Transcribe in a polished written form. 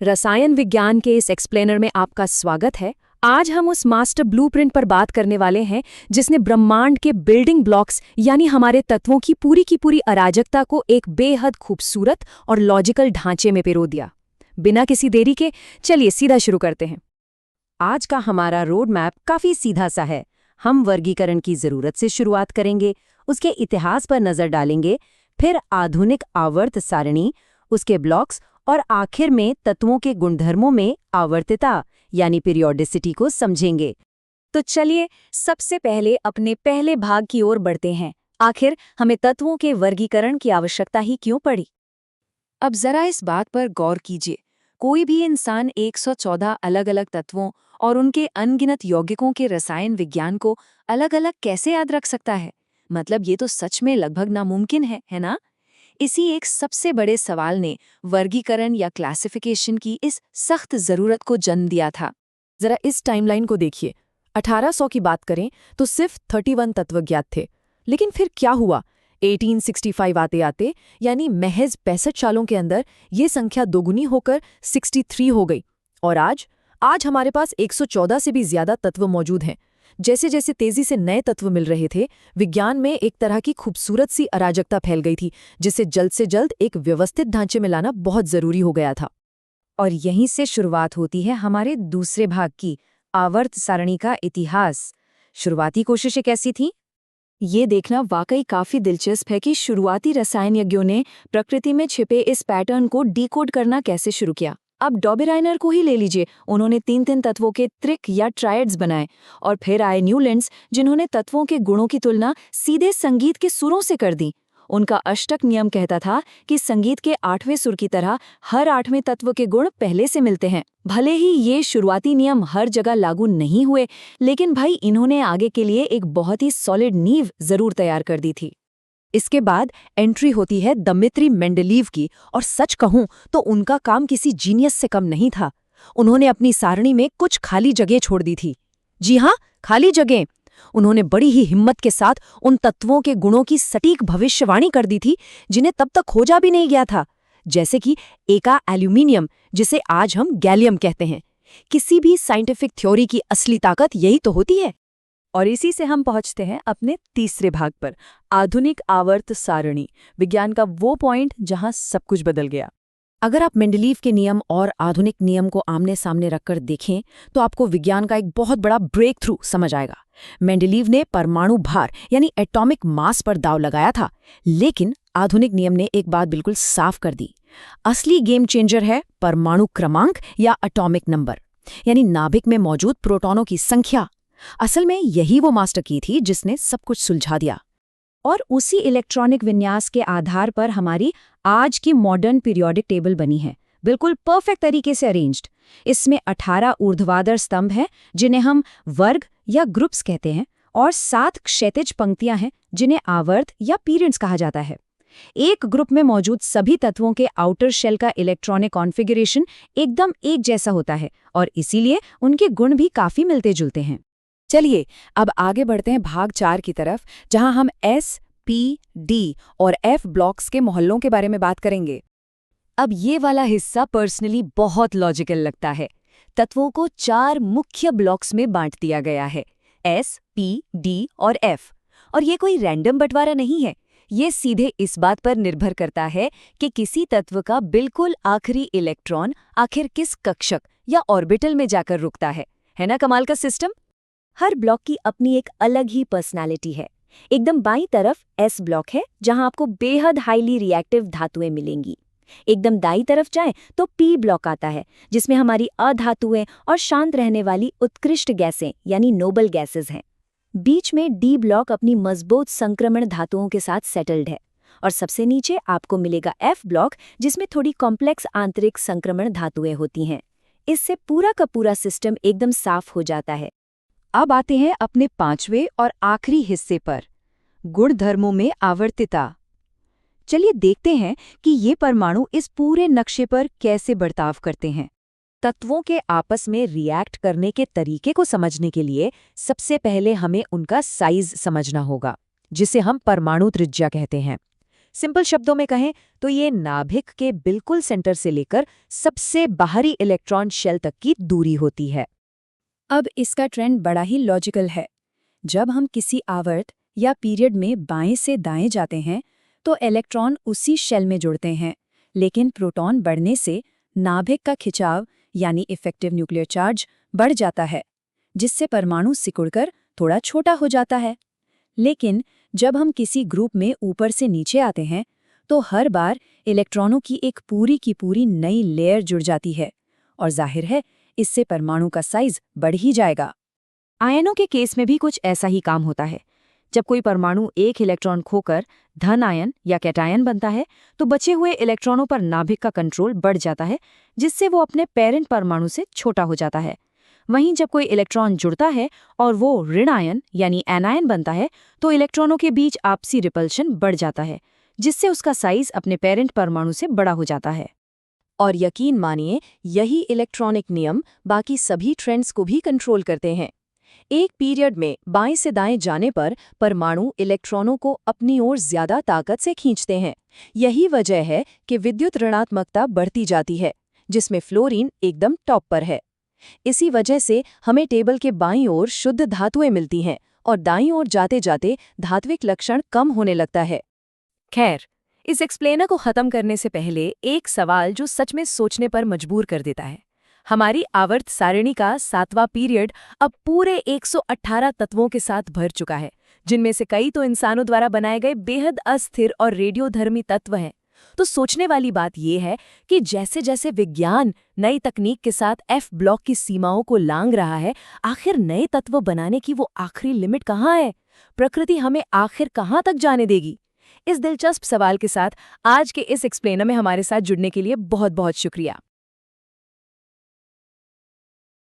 रसायन विज्ञान के इस एक्सप्लेनर में आपका स्वागत है। आज हम उस मास्टर ब्लूप्रिंट पर बात करने वाले हैं जिसने ब्रह्मांड के बिल्डिंग ब्लॉक्स यानी हमारे तत्वों की पूरी अराजकता को एक बेहद खूबसूरत और लॉजिकल ढांचे में पिरो दिया। बिना किसी देरी के चलिए सीधा शुरू करते हैं। आज का हमारा रोड मैप काफी सीधा सा है। हम वर्गीकरण की जरूरत से शुरुआत करेंगे, उसके इतिहास पर नजर डालेंगे, फिर आधुनिक आवर्त सारणी, उसके ब्लॉक्स और आखिर में तत्वों के गुणधर्मों में आवर्तिता यानी पीरियोडिसिटी को समझेंगे। तो चलिए सबसे पहले अपने पहले भाग की ओर बढ़ते हैं। आखिर हमें तत्वों के वर्गीकरण की आवश्यकता ही क्यों पड़ी? अब जरा इस बात पर गौर कीजिए। कोई भी इंसान 114 अलग-अलग तत्वों और उनके अनगिनत यौगिकों के रसायन विज्ञान को अलग-अलग कैसे याद रख सकता है? मतलब ये तो सच में लगभग नामुमकिन है ना? इसी एक सबसे बड़े सवाल ने वर्गीकरण या क्लासिफिकेशन की इस सख्त जरूरत को जन्म दिया था। जरा इस टाइमलाइन को देखिए। 1800 की बात करें तो सिर्फ 31 तत्व ज्ञात थे। लेकिन फिर क्या हुआ? 1865 आते आते यानी महज 65 सालों के अंदर ये संख्या दोगुनी होकर 63 हो गई। और आज हमारे पास 114 से भी ज्यादा तत्व मौजूद हैं। जैसे जैसे तेजी से नए तत्व मिल रहे थे, विज्ञान में एक तरह की खूबसूरत सी अराजकता फैल गई थी, जिसे जल्द से जल्द एक व्यवस्थित ढांचे में लाना बहुत जरूरी हो गया था। और यहीं से शुरुआत होती है हमारे दूसरे भाग की, आवर्त सारणी का इतिहास। शुरुआती कोशिशें कैसी थीं? ये देखना वाकई काफी दिलचस्प है कि शुरुआती रसायनज्ञों ने प्रकृति में छिपे इस पैटर्न को डिकोड करना कैसे शुरू किया। अब डॉबेराइनर को ही ले लीजिए। उन्होंने 3-3 तत्वों के त्रिक या ट्रायड्स बनाए। और फिर आए न्यूलैंड्स, जिन्होंने तत्वों के गुणों की तुलना सीधे संगीत के सुरों से कर दी। उनका अष्टक नियम कहता था कि संगीत के 8वें सुर की तरह हर 8वें तत्व के गुण पहले से मिलते हैं। भले ही ये शुरुआती नियम हर जगह लागू नहीं हुए, लेकिन भाई इन्होंने आगे के लिए एक बहुत ही सॉलिड नींव जरूर तैयार कर दी थी। इसके बाद एंट्री होती है दमित्री मेंडेलीव की, और सच कहूं तो उनका काम किसी जीनियस से कम नहीं था। उन्होंने अपनी सारणी में कुछ खाली जगह छोड़ दी थी। जी हाँ, खाली जगह। उन्होंने बड़ी ही हिम्मत के साथ उन तत्वों के गुणों की सटीक भविष्यवाणी कर दी थी जिन्हें तब तक खोजा भी नहीं गया था। जैसे कि एका एल्यूमिनियम, जिसे आज हम गैलियम कहते हैं। किसी भी साइंटिफिक थ्योरी की असली ताकत यही तो होती है। और इसी से हम पहुंचते हैं अपने तीसरे भाग पर, आधुनिक आवर्त सारणी, विज्ञान का वो पॉइंट जहां सब कुछ बदल गया। अगर आप मेंडलीव के नियम और आधुनिक नियम को आमने सामने रखकर देखें तो आपको विज्ञान का एक बहुत बड़ा ब्रेक थ्रू समझ आएगा। मेंडलीव ने परमाणु भार यानी एटॉमिक मास पर दांव लगाया था, लेकिन आधुनिक नियम ने एक बात बिल्कुल साफ कर दी। असली गेम चेंजर है परमाणु क्रमांक या एटॉमिक नंबर, यानी नाभिक में मौजूद प्रोटॉनों की संख्या। असल में यही वो मास्टर की थी जिसने सब कुछ सुलझा दिया। और उसी इलेक्ट्रॉनिक विन्यास के आधार पर हमारी आज की मॉडर्न पीरियोडिक टेबल बनी है, बिल्कुल परफेक्ट तरीके से अरेंज्ड। इसमें 18 ऊर्ध्वाधर स्तंभ हैं जिन्हें हम वर्ग या ग्रुप्स कहते हैं, और 7 क्षैतिज पंक्तियां हैं जिन्हें आवर्त या पीरियड्स कहा जाता है। एक ग्रुप में मौजूद सभी तत्वों के आउटर शेल का इलेक्ट्रॉनिक कॉन्फ़िगरेशन एकदम एक जैसा होता है, और इसीलिए उनके गुण भी काफी मिलते जुलते हैं। चलिए अब आगे बढ़ते हैं भाग 4 की तरफ, जहां हम एस, पी, डी और एफ ब्लॉक्स के मोहल्लों के बारे में बात करेंगे। अब ये वाला हिस्सा पर्सनली बहुत लॉजिकल लगता है। तत्वों को 4 मुख्य ब्लॉक्स में बांट दिया गया है, एस, पी, डी और एफ। और ये कोई रैंडम बंटवारा नहीं है। ये सीधे इस बात पर निर्भर करता है कि किसी तत्व का बिल्कुल आखिरी इलेक्ट्रॉन आखिर किस कक्षक या ऑर्बिटल में जाकर रुकता है ना कमाल का सिस्टम। हर ब्लॉक की अपनी एक अलग ही पर्सनालिटी है। एकदम बाईं तरफ एस ब्लॉक है, जहां आपको बेहद हाईली रिएक्टिव धातुएं मिलेंगी। एकदम दाईं तरफ जाएं तो पी ब्लॉक आता है, जिसमें हमारी अधातुएं और शांत रहने वाली उत्कृष्ट गैसें यानी नोबल गैसेस हैं। बीच में डी ब्लॉक अपनी मजबूत संक्रमण धातुओं के साथ सेटल्ड है। और सबसे नीचे आपको मिलेगा एफ ब्लॉक, जिसमें थोड़ी कॉम्प्लेक्स आंतरिक संक्रमण धातुएं होती हैं। इससे पूरा का पूरा सिस्टम एकदम साफ हो जाता है। अब आते हैं अपने 5वें और आखिरी हिस्से पर, गुणधर्मों में आवर्तिता। चलिए देखते हैं कि ये परमाणु इस पूरे नक्शे पर कैसे बर्ताव करते हैं। तत्वों के आपस में रिएक्ट करने के तरीके को समझने के लिए सबसे पहले हमें उनका साइज समझना होगा, जिसे हम परमाणु त्रिज्या कहते हैं। सिंपल शब्दों में कहें तो ये नाभिक के बिल्कुल सेंटर से लेकर सबसे बाहरी इलेक्ट्रॉन शेल तक की दूरी होती है। अब इसका ट्रेंड बड़ा ही लॉजिकल है। जब हम किसी आवर्त या पीरियड में बाएं से दाएं जाते हैं तो इलेक्ट्रॉन उसी शेल में जुड़ते हैं, लेकिन प्रोटॉन बढ़ने से नाभिक का खिंचाव यानी इफेक्टिव न्यूक्लियर चार्ज बढ़ जाता है, जिससे परमाणु सिकुड़कर थोड़ा छोटा हो जाता है। लेकिन जब हम किसी ग्रुप में ऊपर से नीचे आते हैं तो हर बार इलेक्ट्रॉनों की एक पूरी की पूरी नई लेयर जुड़ जाती है और जाहिर है इससे परमाणु का साइज बढ़ ही जाएगा। आयनों के केस में भी कुछ ऐसा ही काम होता है। जब कोई परमाणु एक इलेक्ट्रॉन खोकर धन आयन या कैटायन बनता है तो बचे हुए इलेक्ट्रॉनों पर नाभिक का कंट्रोल बढ़ जाता है, जिससे वो अपने पेरेंट परमाणु से छोटा हो जाता है। वहीं जब कोई इलेक्ट्रॉन जुड़ता है और वो ऋण आयन यानी एनायन बनता है तो इलेक्ट्रॉनों के बीच आपसी रिपल्शन बढ़ जाता है, जिससे उसका साइज अपने पेरेंट परमाणु से बड़ा हो जाता है। और यकीन मानिए, यही इलेक्ट्रॉनिक नियम बाकी सभी ट्रेंड्स को भी कंट्रोल करते हैं। एक पीरियड में बाएं से दाएं जाने पर परमाणु इलेक्ट्रॉनों को अपनी ओर ज्यादा ताकत से खींचते हैं। यही वजह है कि विद्युत ऋणात्मकता बढ़ती जाती है, जिसमें फ्लोरीन एकदम टॉप पर है। इसी वजह से हमें टेबल के बाईं ओर शुद्ध धातुएं मिलती हैं और दाईं ओर जाते जाते धात्विक लक्षण कम होने लगता है। खैर, इस एक्सप्लेनर को खत्म करने से पहले एक सवाल जो सच में सोचने पर मजबूर कर देता है। हमारी आवर्त सारिणी का 7वां पीरियड अब पूरे 118 तत्वों के साथ भर चुका है, जिनमें से कई तो इंसानों द्वारा बनाए गए बेहद अस्थिर और रेडियोधर्मी तत्व हैं। तो सोचने वाली बात यह है कि जैसे जैसे विज्ञान नई तकनीक के साथ एफ ब्लॉक की सीमाओं को लांघ रहा है, आखिर नए तत्व बनाने की वो आखिरी लिमिट कहाँ है? प्रकृति हमें आखिर कहाँ तक जाने देगी? इस दिलचस्प सवाल के साथ आज के इस एक्सप्लेनर में हमारे साथ जुड़ने के लिए बहुत बहुत शुक्रिया।